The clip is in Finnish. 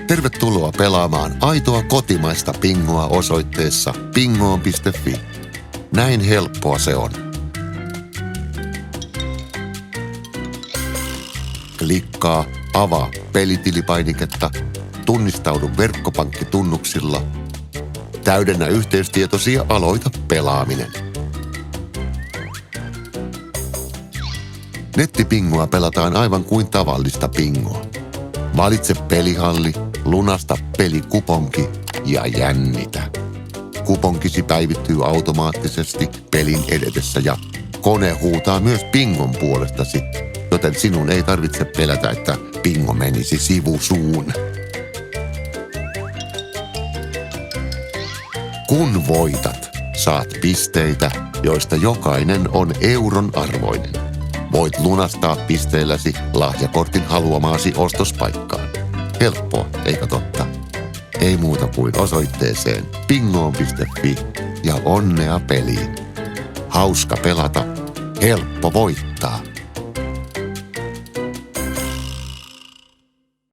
Tervetuloa pelaamaan aitoa kotimaista bingoa osoitteessa bingoon.fi. Näin helppoa se on. Klikkaa avaa pelitilipainiketta, tunnistaudu verkkopankkitunnuksilla, täydennä yhteystietosi ja aloita pelaaminen. Nettibingoa pelataan aivan kuin tavallista bingoa. Valitse pelihalli, lunasta pelikuponki ja jännitä. Kuponkisi päivittyy automaattisesti pelin edetessä ja kone huutaa myös bingon puolestasi, joten sinun ei tarvitse pelätä, että bingo menisi sivusuun. Kun voitat, saat pisteitä, joista jokainen on euron arvoinen. Voit lunastaa pisteilläsi lahjakortin haluamaasi ostospaikkaan. Helppoa, eikö totta? Ei muuta kuin osoitteeseen bingoon.fi ja onnea peliin. Hauska pelata, helppo voittaa.